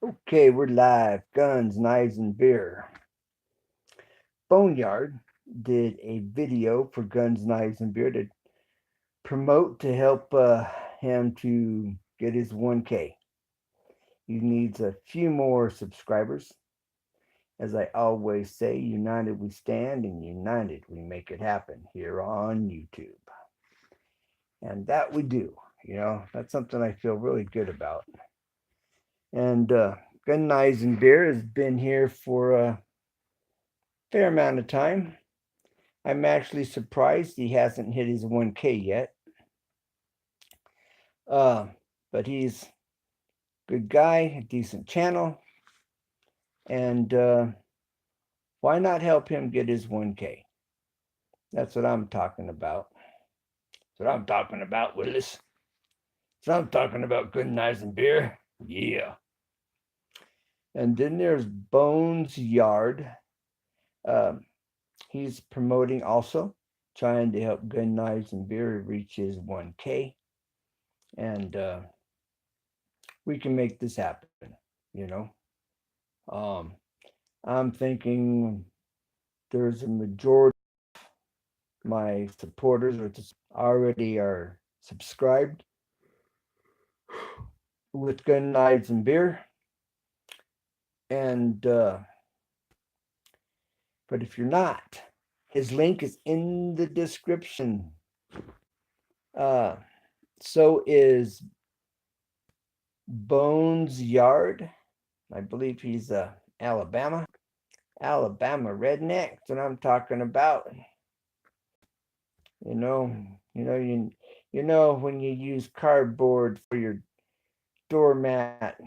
Okay, we're live. Guns, knives, and beer. Boneyard did a video for Guns, Knives, and Beer to promote to help him to get his 1K. He needs a few more subscribers. As I always say, united we stand and united we make it happen here on YouTube. And that we do. That's something I feel really good about. And Gun, Knives, and Beer has been here for a fair amount of time. I'm actually surprised he hasn't hit his 1K yet. Uh, but he's a good guy, a decent channel, and why not help him get his 1K? That's what I'm talking about. That's what I'm talking about, Willis. That's what I'm talking about, good knives and beer. Yeah. And then there's Bones Yard. Uh, he's promoting also, trying to help Gun Knives and Beer reach his 1K. And we can make this happen, you know. Um, I'm thinking there's a majority of my supporters or just already are subscribed with Gun, Knives, and Beer. And but if you're not, his link is in the description. Uh, so is Bones Yard. I believe he's Alabama redneck. That's what I'm talking about. You know, you know, you know when you use cardboard for your doormat,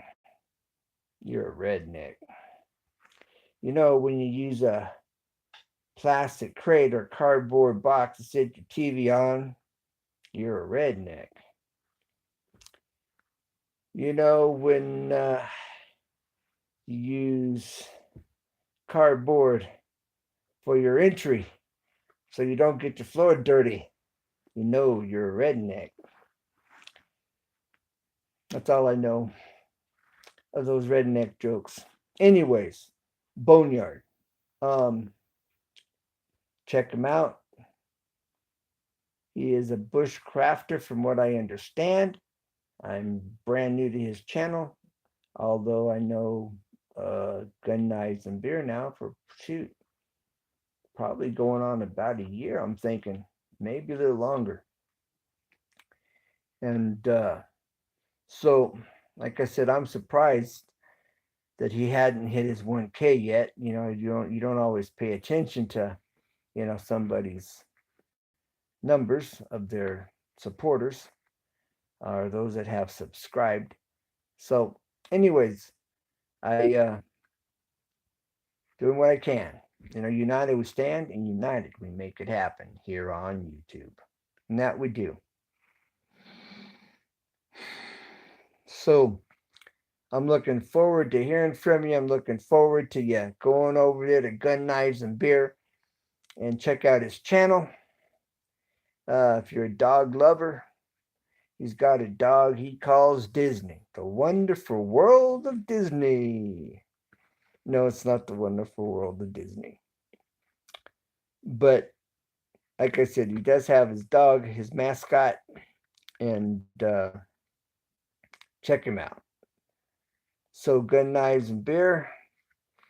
you're a redneck. You know when you use a plastic crate or cardboard box to sit your TV on, you're a redneck. You know when you use cardboard for your entry so you don't get your floor dirty, you know you're a redneck. That's all I know of those redneck jokes. Anyways, Boneyard. Um, check him out. He is a bushcrafter, from what I understand. I'm brand new to his channel, although I know Gun, Knives, and Beer now for shoot, probably going on about a year. I'm thinking maybe a little longer. And so, like I said, I'm surprised that he hadn't hit his 1K yet. You don't always pay attention to somebody's numbers of their supporters or those that have subscribed. So, anyways, I doing what I can. United we stand, and united we make it happen here on YouTube, and that we do. So, I'm looking forward to hearing from you. I'm looking forward to you going over there to Gun, Knives, and Beer and check out his channel. If you're a dog lover, he's got a dog he calls Disney, the wonderful world of Disney. No, it's not the wonderful world of Disney. But like I said, he does have his dog, his mascot, and check him out. So, Gun, Knives, and Beer,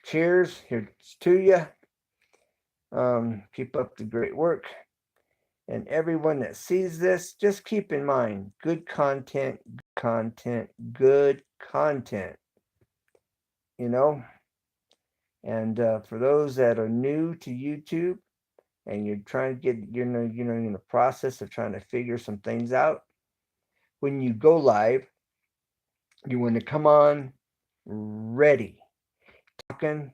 cheers. Here's to you. Keep up the great work. And everyone that sees this, just keep in mind good content, good content. You know, and for those that are new to YouTube and you're trying to get, in the process of trying to figure some things out, when you go live, you want to come on ready, talking.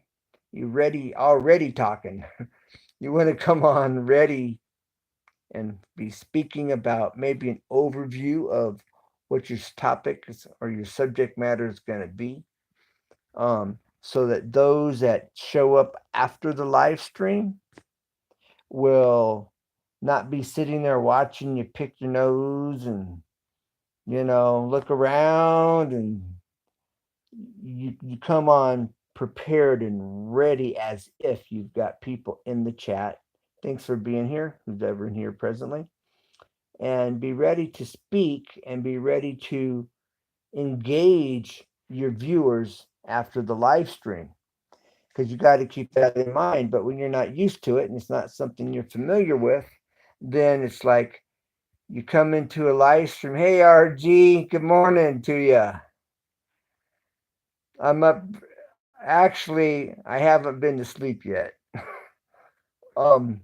You ready already talking. You want to come on ready and be speaking about maybe an overview of what your topic or your subject matter is going to be, so that those that show up after the live stream will not be sitting there watching you pick your nose and look around and you come on prepared and ready as if you've got people in the chat. Thanks for being here, who's ever in here presently. And be ready to speak and be ready to engage your viewers after the live stream, because you got to keep that in mind. But when you're not used to it and it's not something you're familiar with, then it's like you come into a live stream. Hey, RG, good morning to you. I'm up. Actually, I haven't been to sleep yet. um,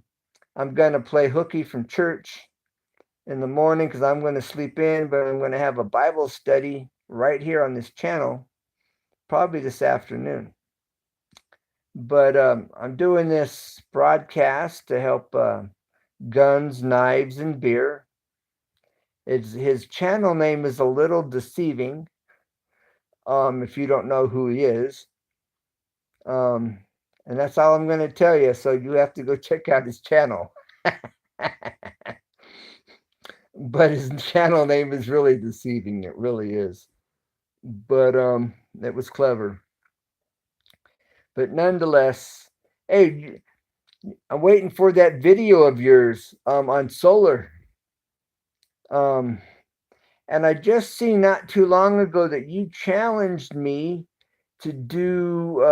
I'm gonna play hooky from church in the morning because I'm gonna sleep in, but I'm gonna have a Bible study right here on this channel, probably this afternoon. But I'm doing this broadcast to help Guns, Knives, and Beer. His channel name is a little deceiving. If you don't know who he is. And that's all I'm going to tell you. So you have to go check out his channel. But his channel name is really deceiving. It really is. But it was clever. But nonetheless, hey, I'm waiting for that video of yours on solar. And I just seen not too long ago that you challenged me to do.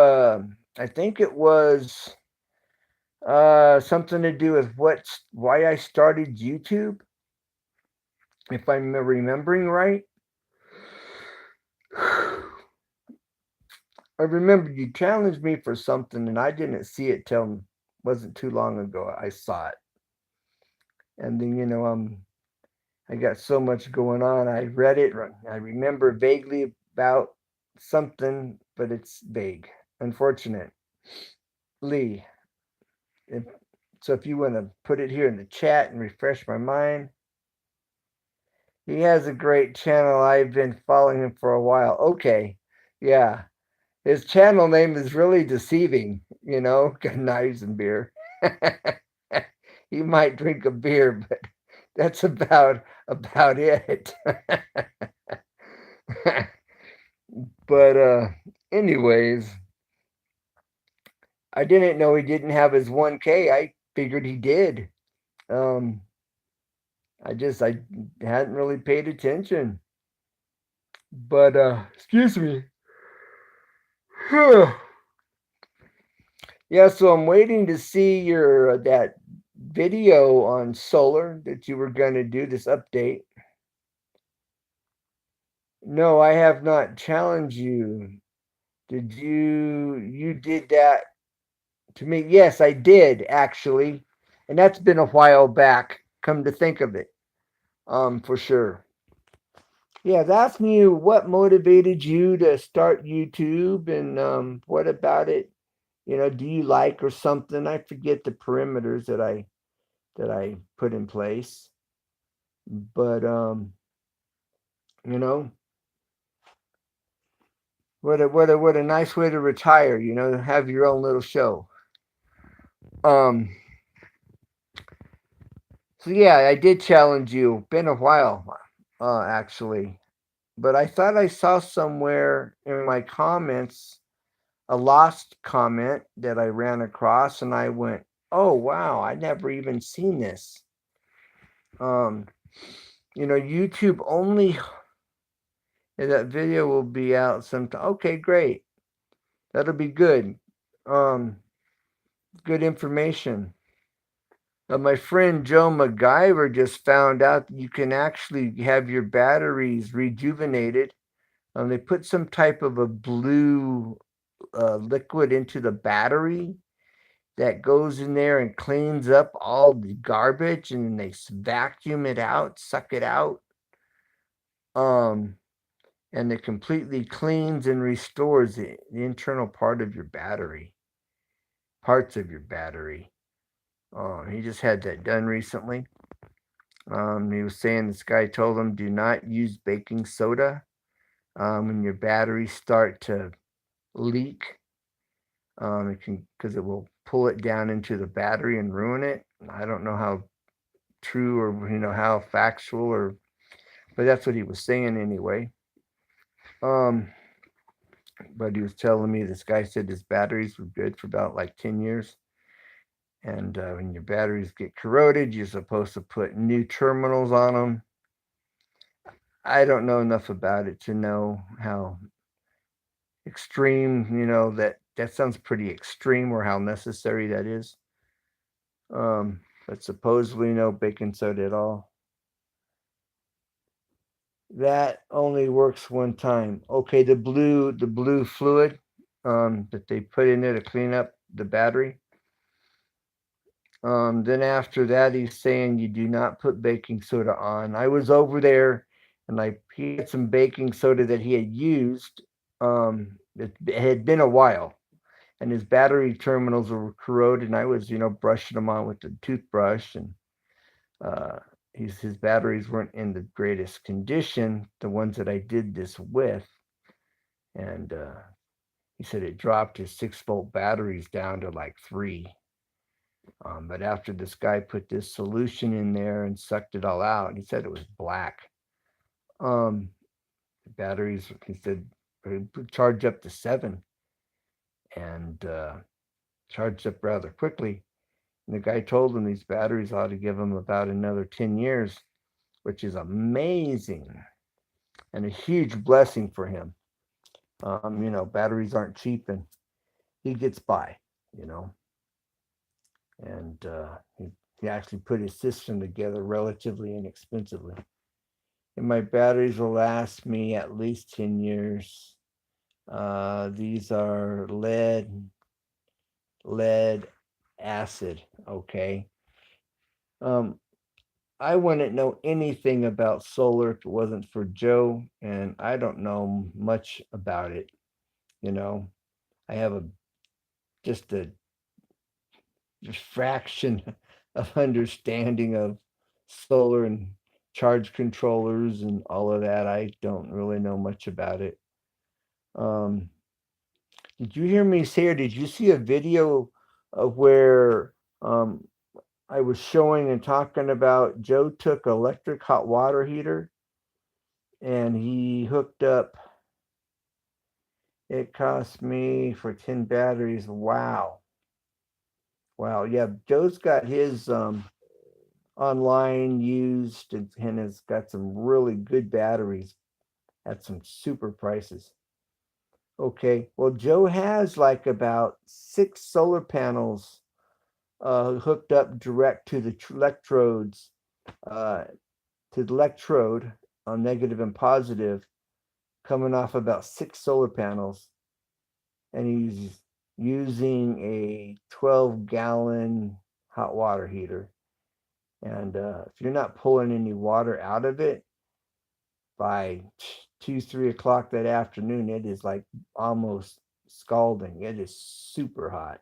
I think it was something to do with why I started YouTube, if I'm remembering right. I remember you challenged me for something, and I didn't see it till wasn't too long ago. I saw it, and then I got so much going on. I read it. I remember vaguely about something, but it's vague. Unfortunately, if, so if you want to put it here in the chat and refresh my mind. He has a great channel. I've been following him for a while. Okay. Yeah. His channel name is really deceiving, knives and beer. He might drink a beer, but that's about it. But anyways, I didn't know he didn't have his 1K. I figured he did. I hadn't really paid attention. But excuse me. Yeah, so I'm waiting to see your that video on solar that you were going to do, this update. No, I have not challenged you. Did you did that to me? Yes, I did actually. And that's been a while back, come to think of it. For sure. Yeah, that's you what motivated you to start YouTube, and what about it? Do you like or something? I forget the perimeters that I put in place. But you know, what a nice way to retire, have your own little show. Um so yeah, I did challenge you. Been a while, actually. But I thought I saw somewhere in my comments a lost comment that I ran across, and I went, "Oh wow, I never even seen this." Um, YouTube only. That video will be out sometime. Okay, great. That'll be good. Um, Good information. My friend Joe MacGyver just found out that you can actually have your batteries rejuvenated. They put some type of a blue liquid into the battery that goes in there and cleans up all the garbage, and then they vacuum it out, suck it out. And it completely cleans and restores the internal parts of your battery. He just had that done recently. He was saying this guy told him, do not use baking soda when your batteries start to leak. Because it will pull it down into the battery and ruin it. I don't know how true or how factual, but that's what he was saying anyway. but he was telling me this guy said his batteries were good for about like 10 years. And when your batteries get corroded, you're supposed to put new terminals on them. I don't know enough about it to know how extreme, that sounds pretty extreme, or how necessary that is. But supposedly no baking soda at all. That only works one time. Okay, the blue fluid that they put in there to clean up the battery. Then after that, he's saying you do not put baking soda on. I was over there, and he had some baking soda that he had used. It had been a while, and his battery terminals were corroded. And I was, brushing them on with the toothbrush, and uh, his batteries weren't in the greatest condition. The ones that I did this with, and he said it dropped his 6-volt batteries down to like 3. But after this guy put this solution in there and sucked it all out, he said it was black. Um, the batteries, he said, charge up to 7, and charged up rather quickly. And the guy told him these batteries ought to give him about another 10 years, which is amazing and a huge blessing for him. Batteries aren't cheap, and he gets by, you know. And he actually put his system together relatively inexpensively. And my batteries will last me at least 10 years. These are lead acid, okay? Um, I wouldn't know anything about solar if it wasn't for Joe, and I don't know much about it, you know. I have just a fraction of understanding of solar and charge controllers and all of that. I don't really know much about it. Um, did you hear me say, or did you see a video of where um, I was showing and talking about Joe took electric hot water heater and he hooked up? It cost me for 10 batteries. Wow. Wow. Yeah, Joe's got his online used and has got some really good batteries at some super prices. Okay, well, Joe has like about 6 solar panels hooked up direct to the electrodes, uh, to the electrode on negative and positive, coming off about 6 solar panels, and he's using a 12-gallon hot water heater. And if you're not pulling any water out of it by 2, 3 o'clock that afternoon, it is like almost scalding. It is super hot.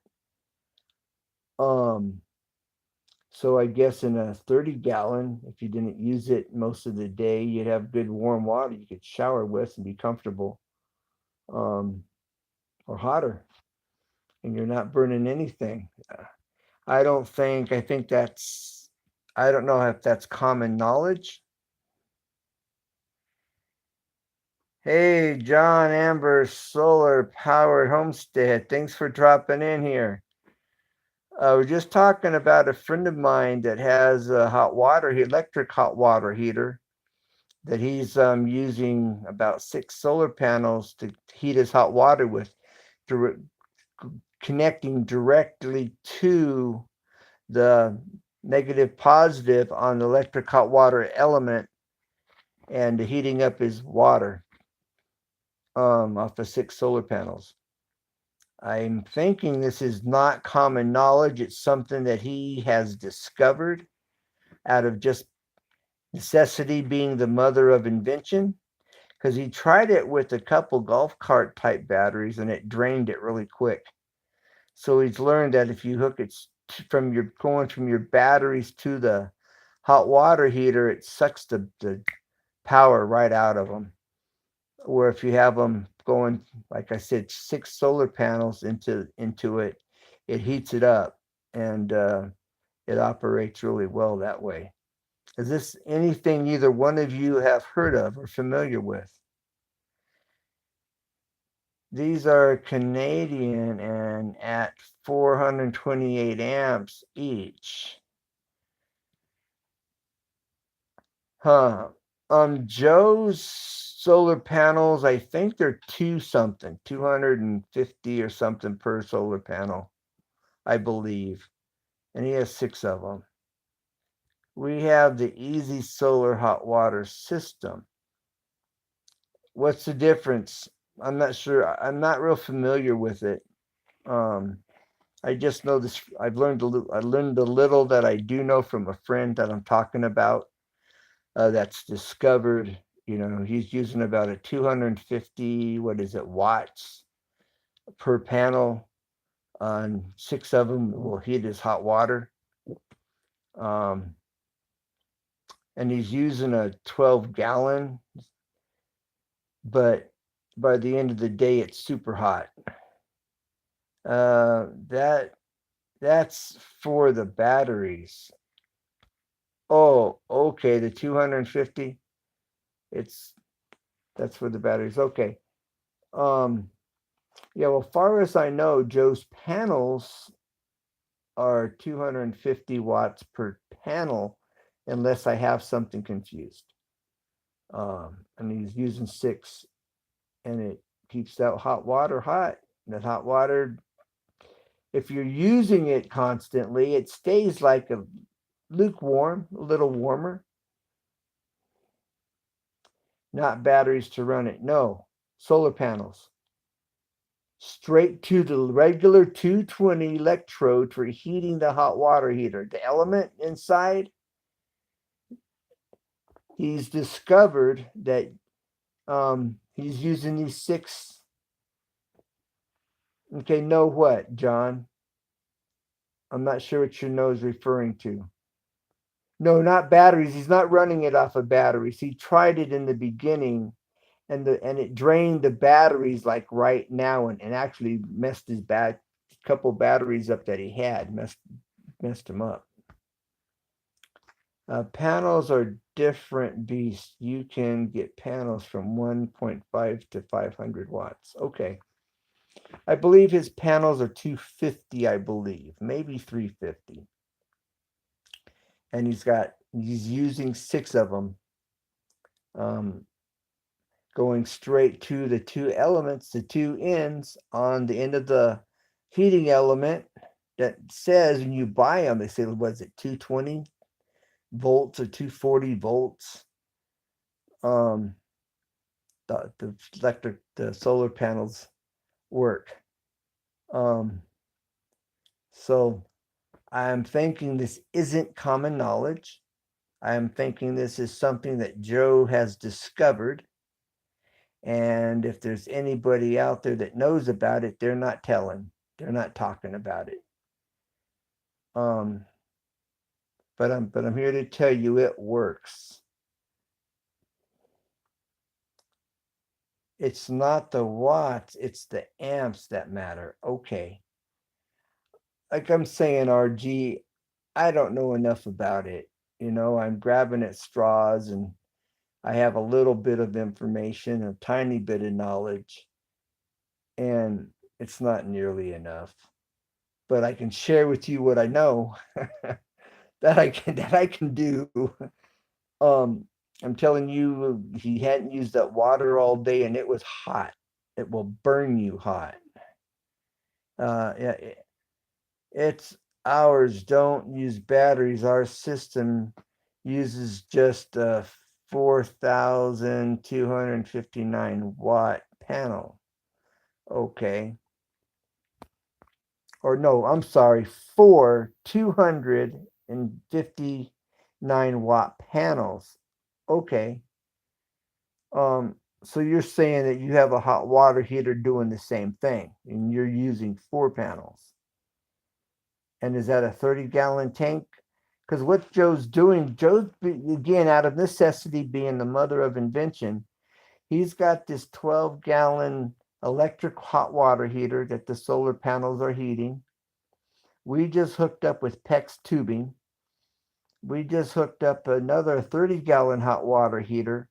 Um, so I guess in a 30-gallon, if you didn't use it most of the day, you'd have good warm water you could shower with and be comfortable, um, or hotter, and you're not burning anything. I think that's, I don't know if that's common knowledge. Hey, John Amber Solar Powered Homestead. Thanks for dropping in here. We're just talking about a friend of mine that has a electric hot water heater that he's using about 6 solar panels to heat his hot water with, connecting directly to the negative positive on the electric hot water element and heating up his water off of 6 solar panels. I'm thinking this is not common knowledge. It's something that he has discovered out of just necessity being the mother of invention, because he tried it with a couple golf cart type batteries and it drained it really quick. So he's learned that if you hook it from your batteries to the hot water heater, it sucks the power right out of them. Or if you have them going, like I said, 6 solar panels into it, it heats it up, and it operates really well that way. Is this anything either one of you have heard of or familiar with? These are Canadian and at 428 amps each. Huh. Joe's solar panels, I think they're 250 or something per solar panel, I believe. And he has 6 of them. We have the Easy Solar Hot Water System. What's the difference? I'm not sure. I'm not real familiar with it. I just know this. I've learned a little. I learned a little that I do know from a friend that I'm talking about. That's discovered. He's using about a 250. What is it? Watts per panel. On 6 of them will heat his hot water. And he's using a 12-gallon, but by the end of the day, it's super hot. That's for the batteries. Oh, okay. The 250. That's for the batteries. Okay. Yeah. Well, far as I know, Joe's panels are 250 watts per panel, unless I have something confused. And he's using 6, and it keeps that hot water hot. That hot water, if you're using it constantly, it stays like a lukewarm, a little warmer. Not batteries to run it. No, solar panels. Straight to the regular 220 electrode for heating the hot water heater. The element inside, he's discovered that he's using these 6. Okay, know what, John? I'm not sure what your nose is referring to. No, not batteries. He's not running it off of batteries. He tried it in the beginning, and it drained the batteries like right now, and actually messed his couple batteries up that he had, messed him up. Panels are different beasts. You can get panels from 1.5 to 500 watts. Okay. I believe his panels are 250, I believe, maybe 350. And he's using 6 of them, going straight to the 2 elements, the 2 ends on the end of the heating element. That says when you buy them, they say, was it 220 volts or 240 volts? The solar panels work. So I'm thinking this isn't common knowledge. I'm thinking this is something that Joe has discovered. And if there's anybody out there that knows about it, they're not telling. They're not talking about it. But I'm here to tell you it works. It's not the watts, it's the amps that matter. Okay. Like I'm saying, RG, I don't know enough about it. I'm grabbing at straws, and I have a little bit of information, a tiny bit of knowledge, and it's not nearly enough. But I can share with you what I know that I can do. Um, I'm telling you, he hadn't used that water all day, and it was hot. It will burn you hot. Yeah, it's ours. Don't use batteries. Our system uses just a 4,259 watt panel. Okay. Or no, I'm sorry, 259 watt panels. Okay. So you're saying that you have a hot water heater doing the same thing, and you're using 4 panels. And is that a 30-gallon tank? Because what Joe's doing, again, out of necessity, being the mother of invention, he's got this 12-gallon electric hot water heater that the solar panels are heating. We just hooked up with PEX tubing. We just hooked up another 30-gallon hot water heater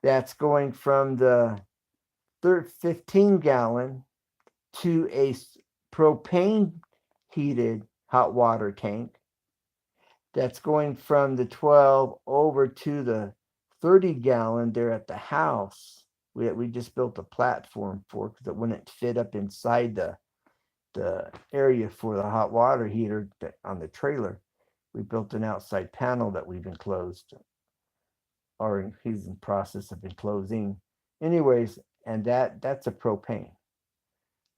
that's going from the 15-gallon to a propane heated hot water tank that's going from the 12 over to the 30-gallon there at the house. We just built a platform for because it wouldn't fit up inside the area for the hot water heater on the trailer. We built an outside panel that we've enclosed, or he's in process of enclosing. Anyways, and that's a propane.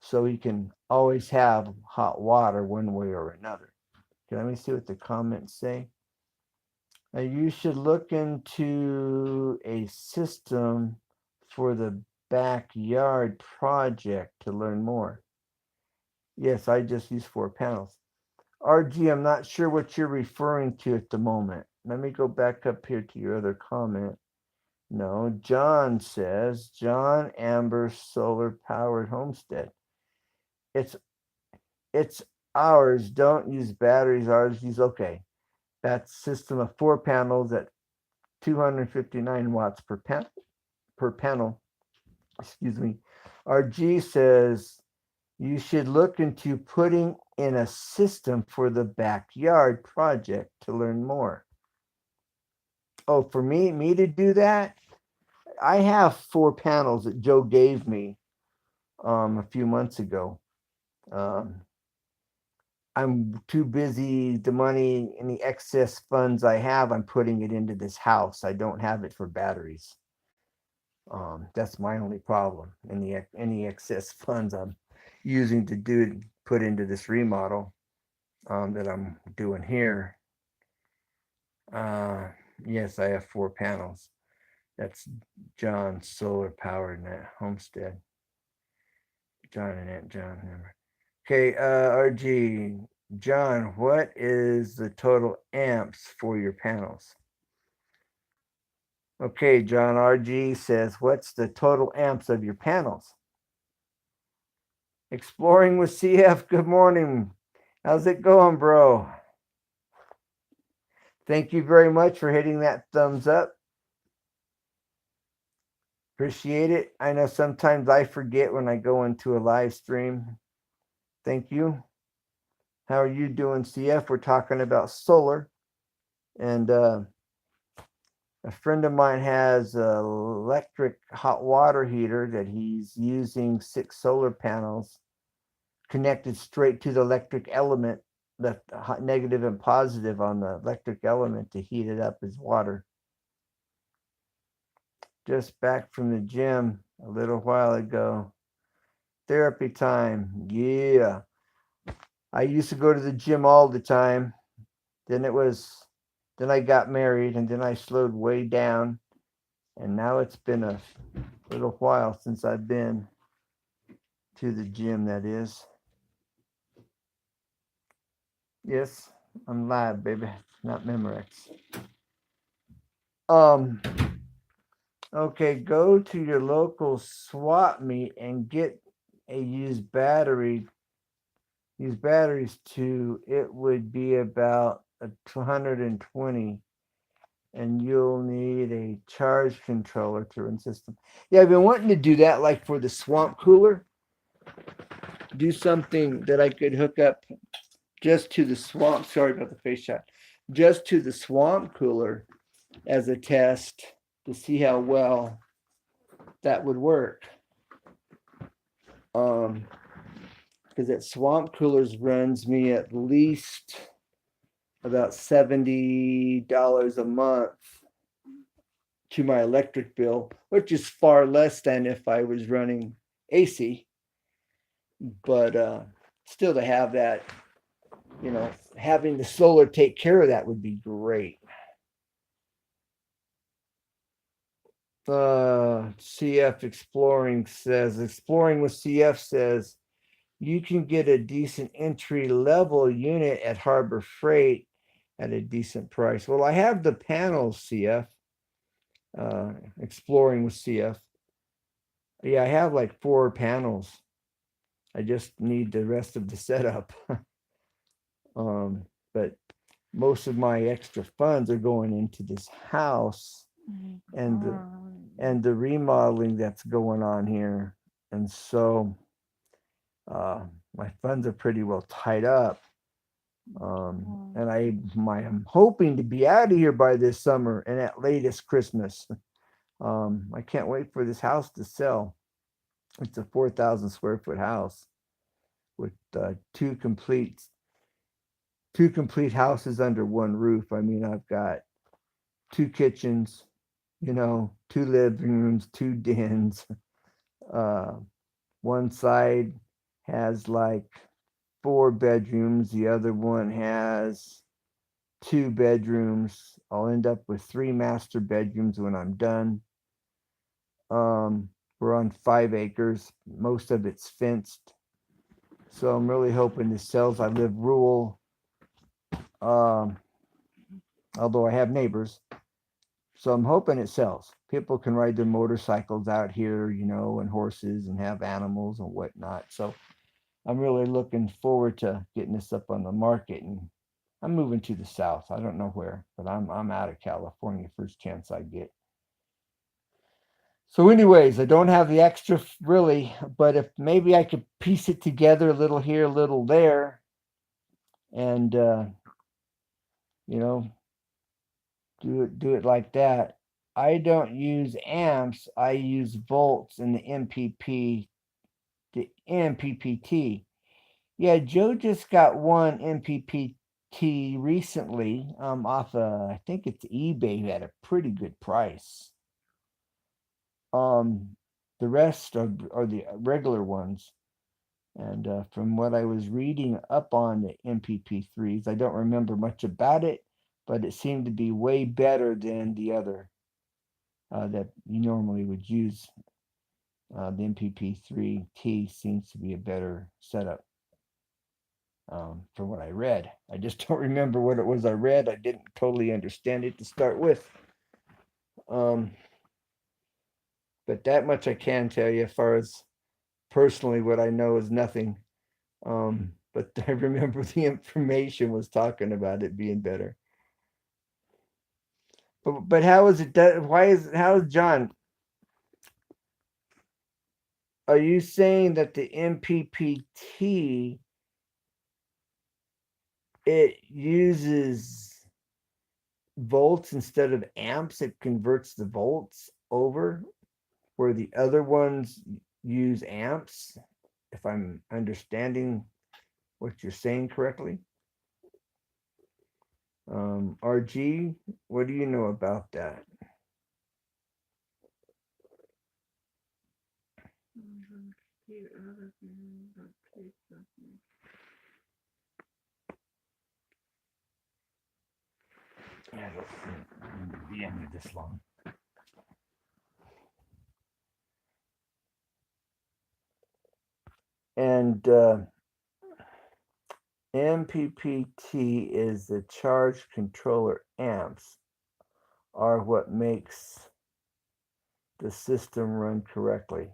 So you can always have hot water one way or another. Okay, let me see what the comments say. You should look into a system for the backyard project to learn more. Yes, I just use 4 panels. RG, I'm not sure what you're referring to at the moment. Let me go back up here to your other comment. No, John says, John Amber solar powered homestead. It's ours. Don't use batteries. Ours use, okay. That system of 4 panels at 259 watts per panel. Excuse me. RG says you should look into putting in a system for the backyard project to learn more. Oh, for me to do that, I have 4 panels that Joe gave me a few months ago. I'm too busy. The money and the excess funds I have, I'm putting it into this house. I don't have it for batteries. That's my only problem. Any excess funds I'm using to put into this remodel that I'm doing here. Yes, I have 4 panels. That's John's solar powered homestead. John and Aunt John. Remember. Okay, RG. John, what is the total amps for your panels? Okay, John, RG says, what's the total amps of your panels? Exploring with CF, good morning. How's it going, bro? Thank you very much for hitting that thumbs up. Appreciate it. I know sometimes I forget when I go into a live stream. Thank you. How are you doing, CF? We're talking about solar. And a friend of mine has an electric hot water heater that he's using 6 solar panels connected straight to the electric element, the negative and positive on the electric element to heat it up as water. Just back from the gym a little while ago. Therapy time. Yeah. I used to go to the gym all the time. Then I got married and then I slowed way down. And now it's been a little while since I've been to the gym, that is. Yes, I'm live, baby, not Memorex. Okay, go to your local swap meet and get a used batteries to, it would be about 220, and you'll need a charge controller to run system. Yeah, I've been wanting to do that, like for the swamp cooler. Do something that I could hook up just to the swamp. Sorry about the face shot. Just to the swamp cooler as a test to see how well that would work. Because that swamp coolers runs me at least about $70 a month to my electric bill, which is far less than if I was running AC. But still, to have that, having the solar take care of that would be great. CF Exploring with CF says, you can get a decent entry level unit at Harbor Freight at a decent price. Well, I have the panels, CF. Exploring with CF. Yeah, I have like 4 panels. I just need the rest of the setup. But most of my extra funds are going into this house and the remodeling that's going on here. And so my funds are pretty well tied up. And I'm hoping to be out of here by this summer and at latest Christmas. I can't wait for this house to sell. It's a 4,000 square foot house with two complete houses under one roof. I mean, I've got two kitchens, two living rooms, two dens. Uh, one side has like 4 bedrooms. The other one has 2 bedrooms. I'll end up with 3 master bedrooms when I'm done. We're on 5 acres. Most of it's fenced. So I'm really hoping this sells. I live rural, um, although I have neighbors. So I'm hoping it sells. People can ride their motorcycles out here, and horses and have animals and whatnot. So I'm really looking forward to getting this up on the market. And I'm moving to the south. I don't know where, but I'm out of California first chance I get. So, anyways, I don't have the extra really, but if maybe I could piece it together a little here, a little there, and you know, do it like that. I don't use amps. I use volts in the MPPT. Yeah, Joe just got one MPPT recently, off I think it's eBay at a pretty good price. Um, the rest are the regular ones. And from what I was reading up on the MPP3s, I don't remember much about it, but it seemed to be way better than the other that you normally would use. The MPP3T seems to be a better setup from what I read. I just don't remember what it was I read. I didn't totally understand it to start with. Um, but that much I can tell you as far as personally what I know is nothing. But I remember the information was talking about it being better. But how is it done? How is John? Are you saying that the MPPT it uses volts instead of amps? It converts the volts over, where the other ones use amps. If I'm understanding what you're saying correctly. RG, what do you know about that? Yeah, be ended this long. And MPPT is the charge controller amps are what makes the system run correctly.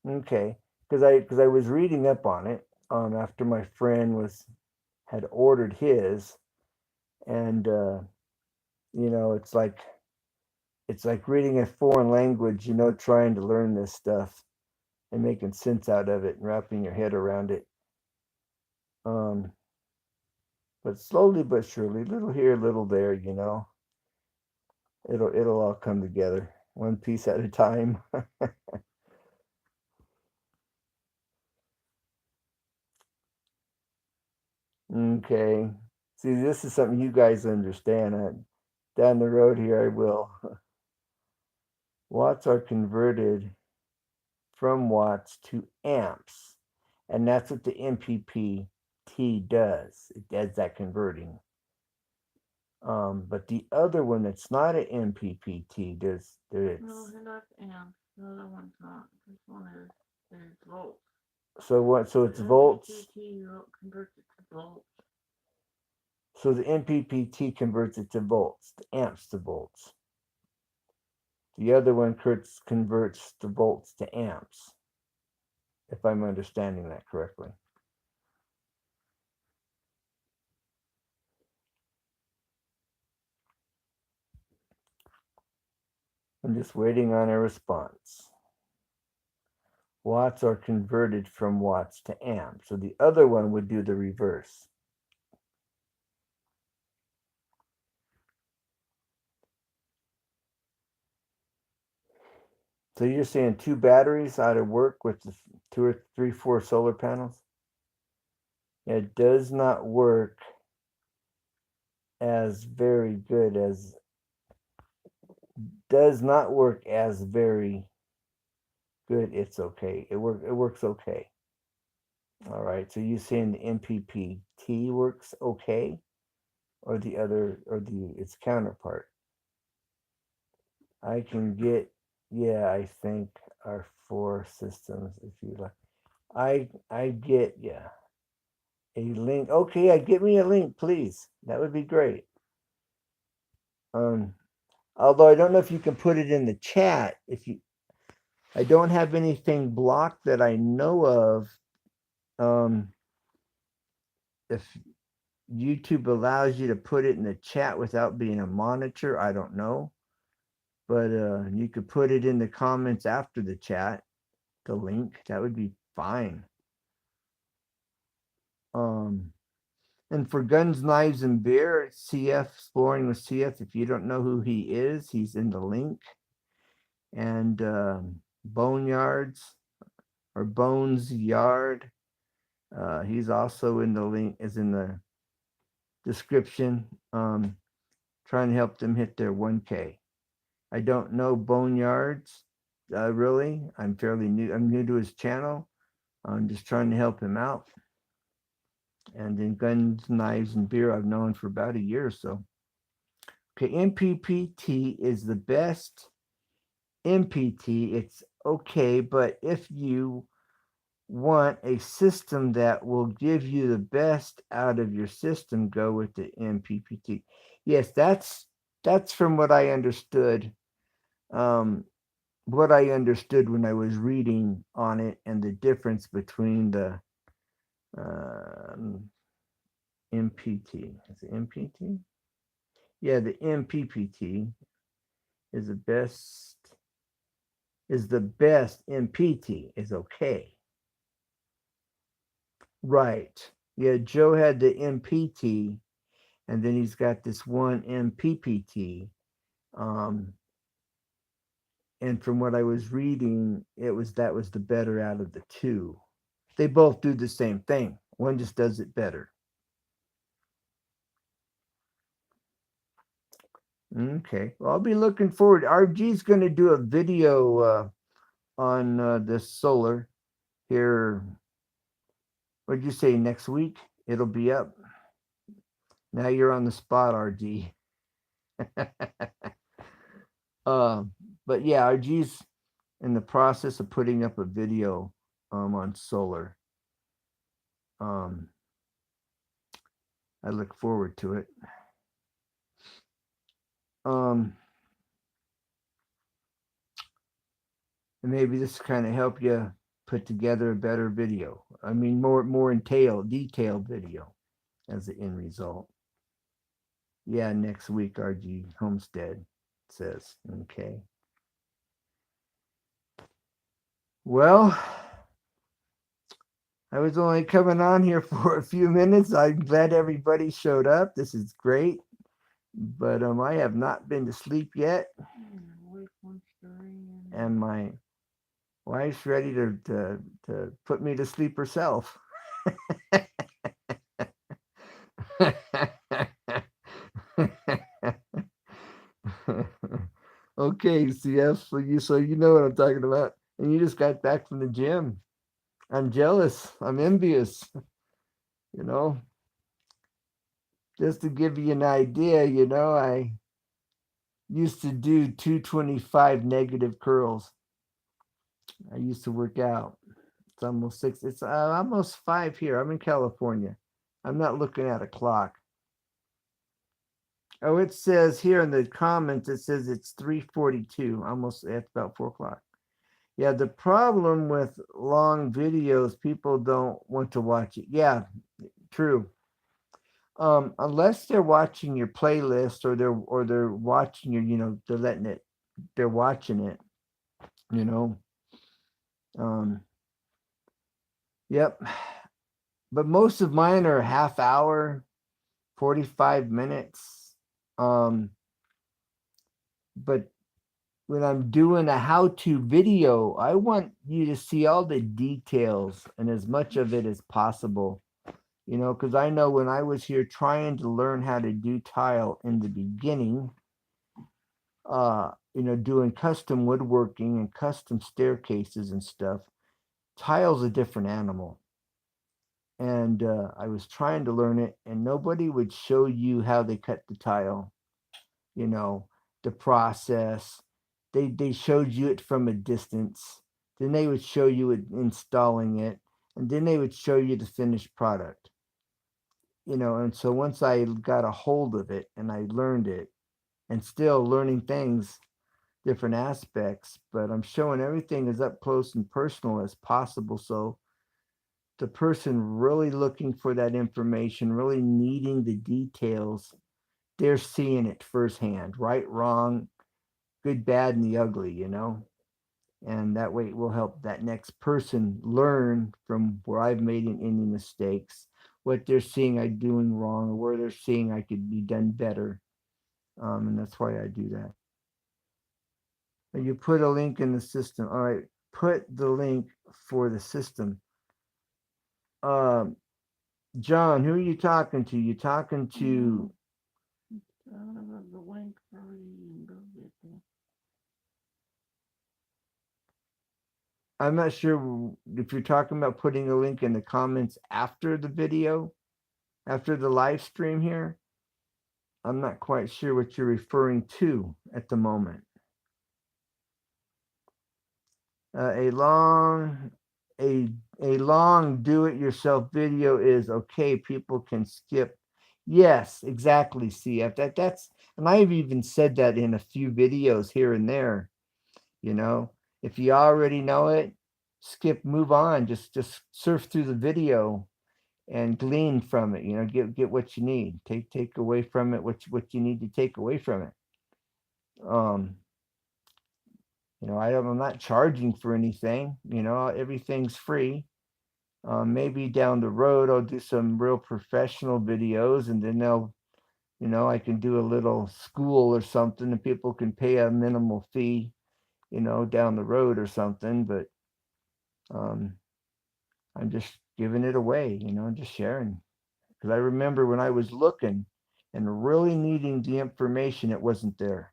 Okay, because I was reading up on it after my friend had ordered his, and it's like reading a foreign language, trying to learn this stuff and making sense out of it and wrapping your head around it. Um, but slowly but surely, little here, little there, it'll all come together, one piece at a time. Okay. See, this is something you guys understand. Down the road here, I will. Watts are converted from watts to amps, and that's what the MPPT does. It does that converting. But the other one that's not an MPPT does it's No, they're not amps. The other one's not. This one is volts. so what? So it's The volts. MPPT converts it to volts. So the MPPT converts it to volts, the amps to volts. The other one converts the volts to amps, if I'm understanding that correctly. I'm just waiting on a response. Watts are converted from watts to amps. So the other one would do the reverse. So you're saying 2 batteries ought to work with the 2 or 3, 4 solar panels? It does not work as very good as very good. It's okay. It works okay. All right. So you saying the MPPT works okay, or the other, or its counterpart? I can get, yeah, I think our 4 systems, if you like. I get, yeah, a link. Okay, yeah, get me a link, please. That would be great. Um, although I don't know if you can put it in the chat. I don't have anything blocked that I know of. If YouTube allows you to put it in the chat without being a monitor, I don't know. But you could put it in the comments after the chat, the link. That would be fine. And for Guns, Knives, and Beer, CF, Exploring with CF, if you don't know who he is, he's in the link. And Boneyards, or Bones Yard, he's also in the link, is in the description, trying to help them hit their 1K. I don't know Boneyards, really. I'm fairly new. I'm new to his channel. I'm just trying to help him out. And then Guns, Knives, and Beer, I've known for about a year or so. Okay, MPPT is the best MPT. It's okay, but if you want a system that will give you the best out of your system, go with the MPPT. Yes, that's from what I understood. What I understood when I was reading on it, and the difference between the MPT. Is it MPT? Yeah, the MPPT is the best. Is the best MPT is okay. Right. Yeah, Joe had the MPT, and then he's got this one MPPT. And from what I was reading, that was the better out of the two. They both do the same thing. One just does it better. Okay. Well, I'll be looking forward. RG's going to do a video on this solar here. What did you say, next week? It'll be up. Now you're on the spot, RG. But yeah, RG's in the process of putting up a video on solar. I look forward to it. And maybe this kind of help you put together a better video. I mean, more detailed video as the end result. Yeah, next week, RG Homestead says. Okay. Well, I was only coming on here for a few minutes. I'm glad everybody showed up. This is great. But I have not been to sleep yet. And my wife's ready to put me to sleep herself. Okay, CF, so you know what I'm talking about. And you just got back from the gym. I'm jealous. I'm envious. You know, just to give you an idea, I used to do 225 negative curls. I used to work out. It's almost 6. It's almost 5 here. I'm in California. I'm not looking at a clock. Oh, it says here in the comments, it says it's 3:42. Almost at about 4 o'clock. Yeah, the problem with long videos, people don't want to watch it. Yeah, true. Unless they're watching your playlist, or they're watching your, they're letting it they're watching it, you know. Um, yep. But most of mine are half hour, 45 minutes. Um, but when I'm doing a how to video, I want you to see all the details and as much of it as possible. Because I know when I was here trying to learn how to do tile in the beginning, doing custom woodworking and custom staircases and stuff, tile's a different animal. And I was trying to learn it, and nobody would show you how they cut the tile, you know, the process. They showed you it from a distance. Then they would show you it installing it, and then they would show you the finished product. And so once I got a hold of it and I learned it, and still learning things, different aspects, but I'm showing everything as up close and personal as possible. So the person really looking for that information, really needing the details, they're seeing it firsthand, right, wrong, good, bad, and the ugly. And that way it will help that next person learn from where I've made any mistakes, what they're seeing I doing wrong, or where they're seeing I could be done better. And that's why I do that. And you put a link in the system. All right, put the link for the system. Um, John, who are you talking to? You talking to? The link for you. Go get the. I'm not sure if you're talking about putting a link in the comments after the video, after the live stream here. I'm not quite sure what you're referring to at the moment. A long, a long do-it-yourself video is okay. People can skip. Yes, exactly. CF. That's, and I've even said that in a few videos here and there. You know, if you already know it, skip, move on. Just surf through the video and glean from it. Get what you need. Take away from it what you need to take away from it. Um, I'm not charging for anything. Everything's free. Maybe down the road I'll do some real professional videos, and then I can do a little school or something, and people can pay a minimal fee, down the road or something. But um, I'm just giving it away, just sharing. Because I remember when I was looking and really needing the information, it wasn't there.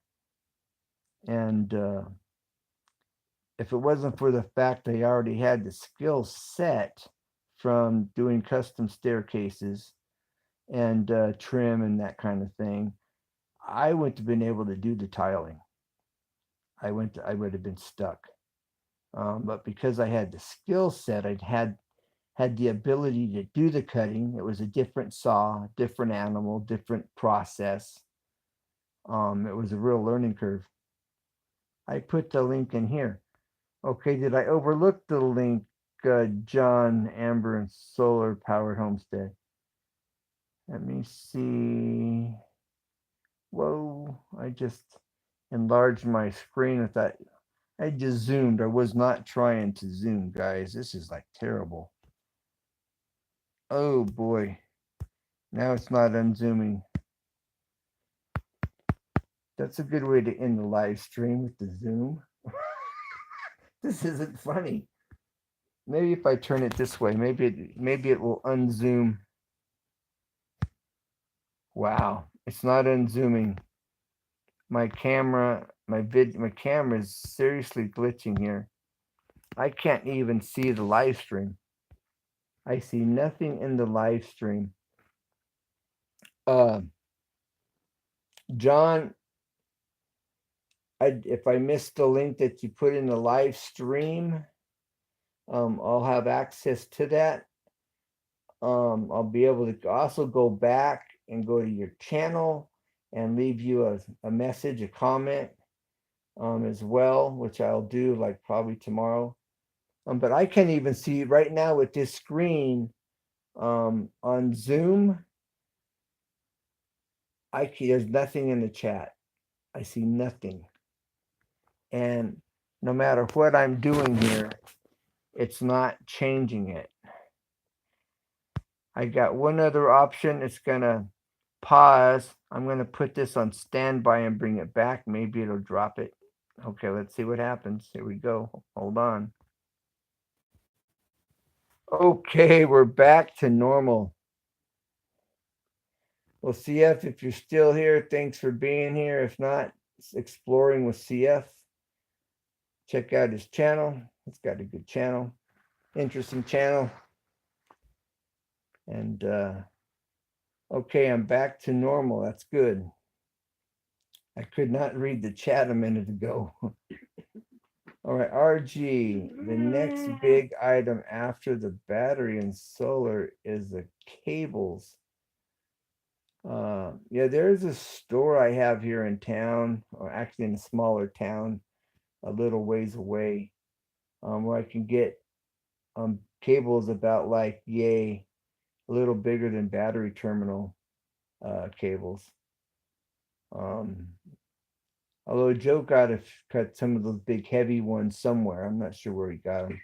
And if it wasn't for the fact I already had the skill set from doing custom staircases and trim and that kind of thing, I wouldn't have been able to do the tiling. I would have been stuck. But because I had the skill set, I'd had the ability to do the cutting. It was a different saw, different animal, different process. It was a real learning curve. I put the link in here. Okay, did I overlook the link, John, Amber, and Solar Powered Homestead? Let me see. Whoa, I just enlarged my screen with that. I just zoomed. I was not trying to zoom, guys. This is like terrible. Oh boy. Now it's not unzooming. That's a good way to end the live stream with the zoom. This isn't funny. Maybe if I turn it this way, maybe it will unzoom. Wow, it's not unzooming. My camera, my camera is seriously glitching here. I can't even see the live stream. I see nothing in the live stream. Uh, John, if I missed the link that you put in the live stream, I'll have access to that. I'll be able to also go back and go to your channel and leave you a message, a comment, as well, which I'll do like probably tomorrow. But I can't even see right now with this screen on Zoom. There's nothing in the chat. I see nothing. And no matter what I'm doing here, it's not changing it. I got one other option. It's going to pause. I'm going to put this on standby and bring it back. Maybe it'll drop it. Okay, let's see what happens. Here we go. Hold on. Okay, we're back to normal. Well, CF, if you're still here, thanks for being here. If not, it's Exploring with CF. Check out his channel. It's got a good channel, interesting channel. And okay, I'm back to normal. That's good. I could not read the chat a minute ago. All right, RG, the next big item after the battery and solar is the cables. Yeah, there's a store I have here in town, or actually in a smaller town, a little ways away, where I can get cables about like a little bigger than battery terminal cables. Although Joe got some of those big heavy ones somewhere. I'm not sure where he got them.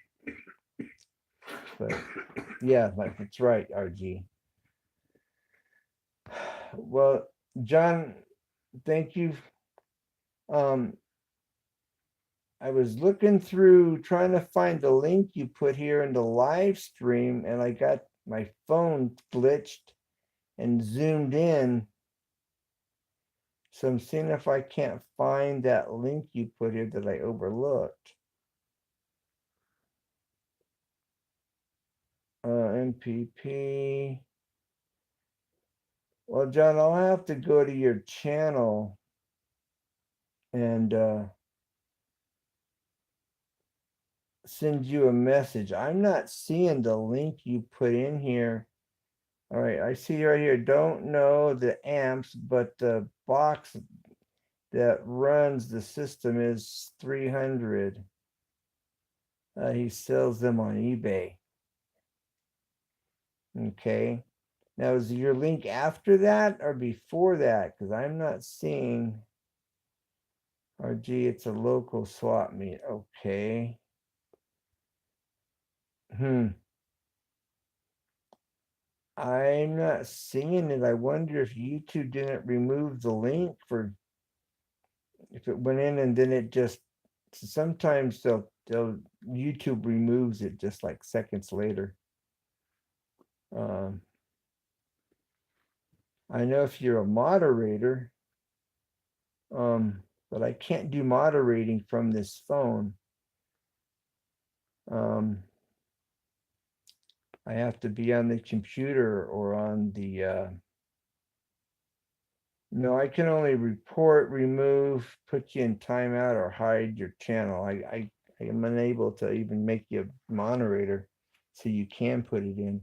But yeah, that's right, RG. Well, John, thank you. I was looking through trying to find the link you put here in the live stream, and I got my phone glitched and zoomed in. So I'm seeing if I can't find that link you put here that I overlooked. MPP. Well, John, I'll have to go to your channel and send you a message. I'm not seeing the link you put in here. All right, I see right here, don't know the amps, but the box that runs the system is 300. He sells them on eBay. Okay. Now, is your link after that or before that? Because I'm not seeing. RG, it's a local swap meet. Okay. I'm not seeing it. I wonder if YouTube didn't remove the link for if it went in and then it just sometimes they'll YouTube removes it just like seconds later. I know if you're a moderator, but I can't do moderating from this phone. I have to be on the computer or on the no, I can only report, remove, put you in timeout, or hide your channel. I am unable to even make you a moderator, so you can put it in.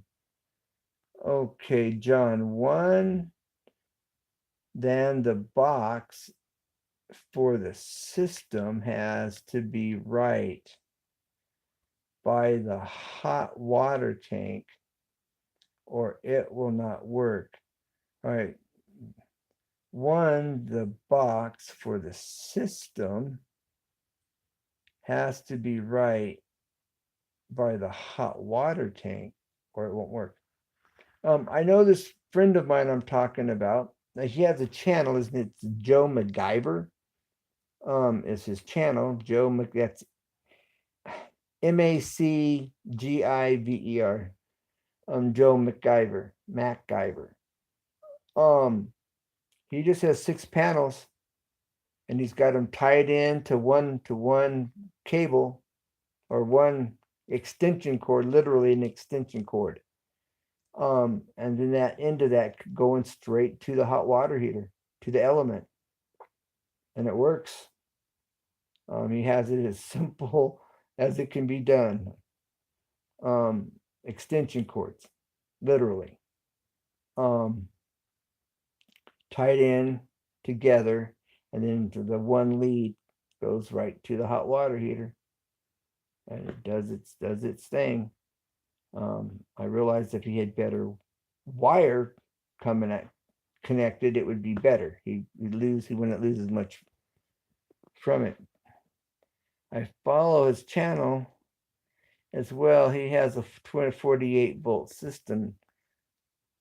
Okay, John, one, then the box for the system has to be right by the hot water tank or it will not work. All right. One, the box for the system has to be right by the hot water tank or it won't work. I know this friend of mine I'm talking about. He has a channel, isn't it? It's Joe MacGyver. Is his channel. That's MacGiver. Joe MacGyver. He just has 6 panels and he's got them tied in to one cable or one extension cord, literally an extension cord. And then that into that going straight to the hot water heater, to the element. And it works. He has it as simple as it can be done. Extension cords, literally. Tied in together, and then the one lead goes right to the hot water heater. And it does its thing. I realized if he had better wire coming at connected, it would be better. He wouldn't lose as much from it. I follow his channel as well. He has a 48-volt system.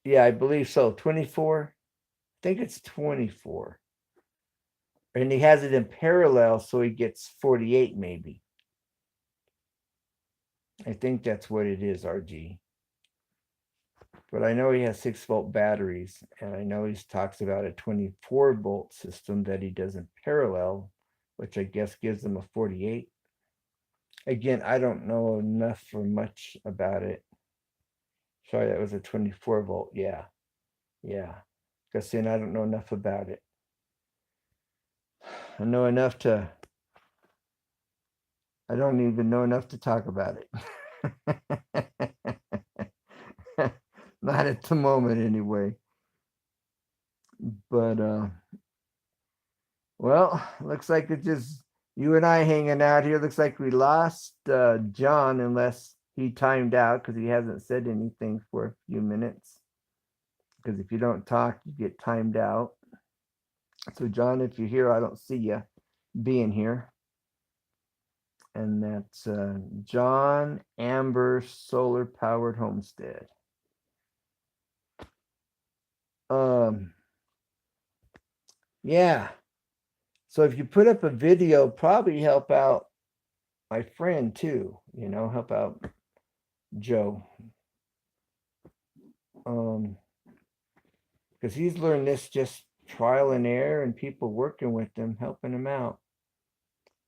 Yeah, I believe so. 24. I think it's 24. And he has it in parallel, so he gets 48 maybe. I think that's what it is, RG. But I know he has 6-volt batteries, and I know he talks about a 24-volt system that he does in parallel, which I guess gives him a 48. Again, I don't know enough for much about it. Sorry, that was a 24-volt. Yeah. Because then I don't know enough about it. I know enough to. I don't even know enough to talk about it. Not at the moment, anyway. But well, looks like it's just you and I hanging out here. Looks like we lost John, unless he timed out because he hasn't said anything for a few minutes. Because if you don't talk, you get timed out. So, John, if you're here, I don't see you being here. And that's John Amber Solar Powered Homestead. Yeah. So if you put up a video, probably help out my friend too. Help out Joe. Because he's learned this just trial and error, and people working with him, helping him out.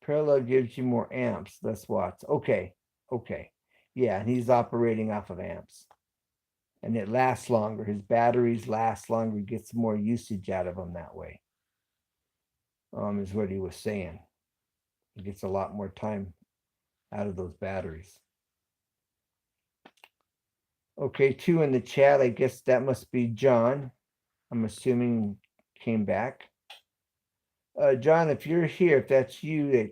Parallel gives you more amps, less watts. Okay. Yeah, and he's operating off of amps. And it lasts longer. His batteries last longer, gets more usage out of them that way. Is what he was saying. He gets a lot more time out of those batteries. Okay, 2 in the chat. I guess that must be John. I'm assuming came back. John, if you're here, if that's you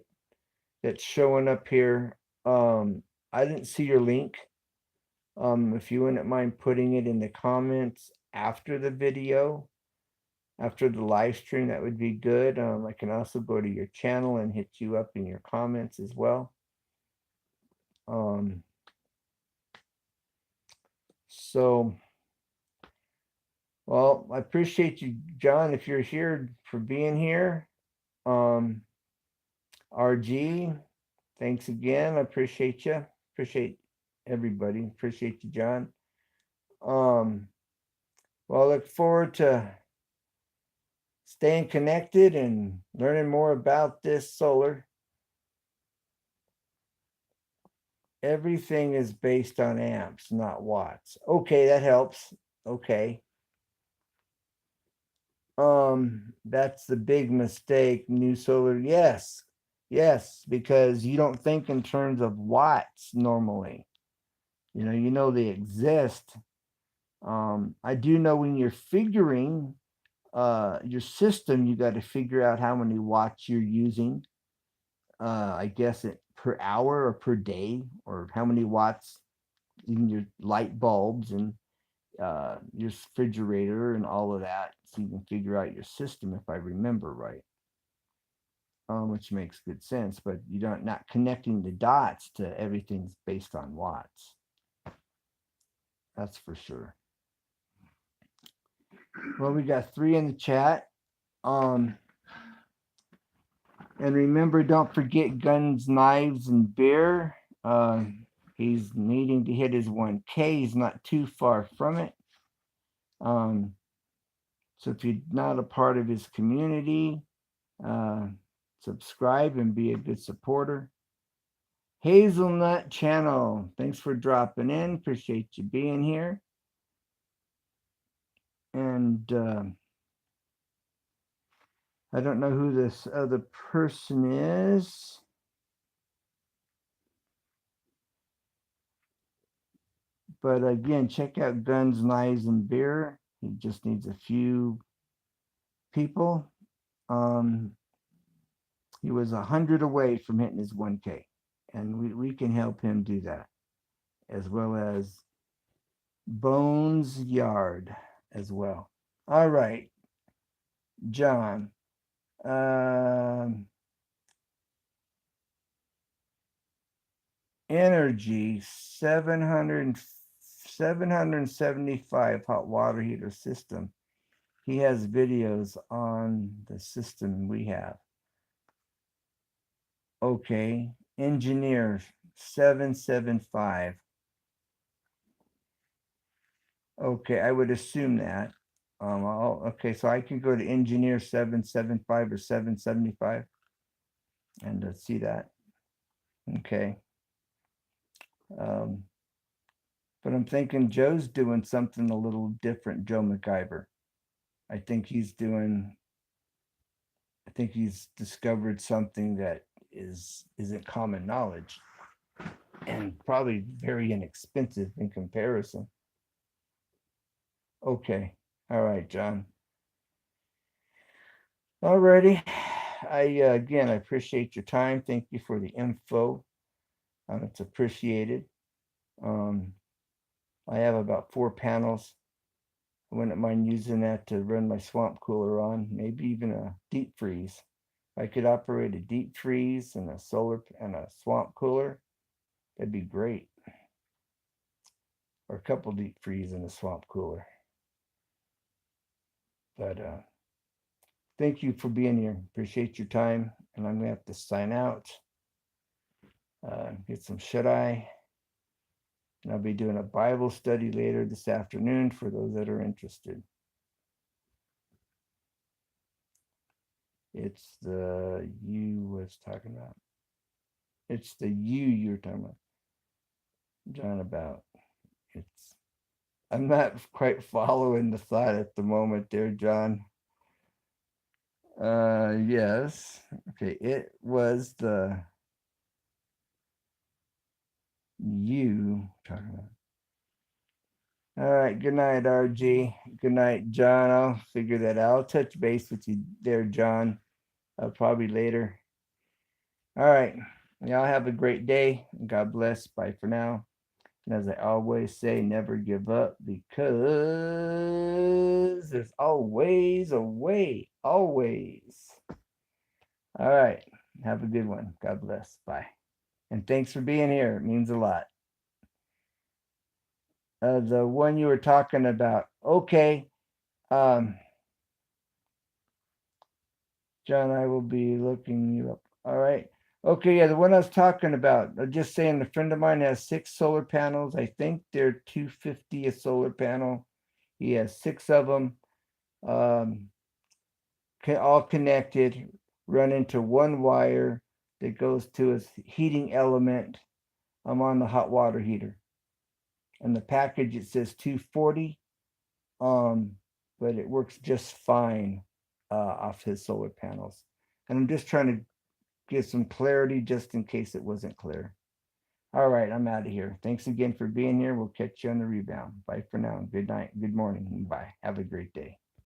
that's showing up here, I didn't see your link. If you wouldn't mind putting it in the comments after the video, after the live stream, that would be good. I can also go to your channel and hit you up in your comments as well. So, well, I appreciate you, John, if you're here, for being here. RG, thanks again. I appreciate you. Appreciate everybody. Appreciate you, John. Well, I look forward to staying connected and learning more about this solar. Everything is based on amps, not watts. Okay, that helps. Okay. That's the big mistake. New solar, yes, because you don't think in terms of watts normally. You know they exist. I do know when you're figuring your system, you got to figure out how many watts you're using. I guess it per hour or per day, or how many watts in your light bulbs and your refrigerator and all of that, so you can figure out your system, if I remember right. Which makes good sense, but you're not connecting the dots to everything's based on watts. That's for sure. Well, we got 3 in the chat. And remember, don't forget Guns, Knives, and Beer. He's needing to hit his 1K. He's not too far from it. So if you're not a part of his community, subscribe and be a good supporter. Hazelnut Channel, thanks for dropping in. Appreciate you being here. And I don't know who this other person is. But again, check out Guns, Knives, and Beer. He just needs a few people. He was 100 away from hitting his 1K. And we can help him do that. As well as Bones Yard as well. All right, John. Energy 775 hot water heater system. He has videos on the system we have. Okay, engineer 775. Okay, I would assume that. Okay, so I can go to engineer 775 or 775 and see that. Okay. Um, but I'm thinking Joe's doing something a little different, Joe MacGyver. I think he's discovered something that isn't common knowledge and probably very inexpensive in comparison. Okay. All right, John. Alrighty. Again, I appreciate your time. Thank you for the info. It's appreciated. Um, I have about 4 panels. I wouldn't mind using that to run my swamp cooler on, maybe even a deep freeze. If I could operate a deep freeze and a solar and a swamp cooler, that'd be great. Or a couple deep freeze and a swamp cooler. But thank you for being here. Appreciate your time. And I'm going to have to sign out, get some shut eye. And I'll be doing a Bible study later this afternoon for those that are interested. It's the you was talking about. It's the you're talking about, John, about. It's I'm not quite following the thought at the moment there, John. Yes. Okay, it was the you talking about. All right, good night, RG. Good night, John. I'll figure that out. I'll touch base with you there, John. Probably later. All right. Y'all have a great day. God bless. Bye for now. And as I always say, never give up because there's always a way. Always. All right. Have a good one. God bless. Bye. And thanks for being here. It means a lot. The one you were talking about. Okay. John, I will be looking you up. All right. Okay, yeah, the one I was talking about. I'm just saying a friend of mine has 6 solar panels. I think they're 250 a solar panel. He has 6 of them, all connected, run into one wire that goes to his heating element. I'm on the hot water heater. And the package, it says 240, but it works just fine off his solar panels. And I'm just trying to get some clarity just in case it wasn't clear. All right, I'm out of here. Thanks again for being here. We'll catch you on the rebound. Bye for now. Good night. Good morning. Bye. Have a great day.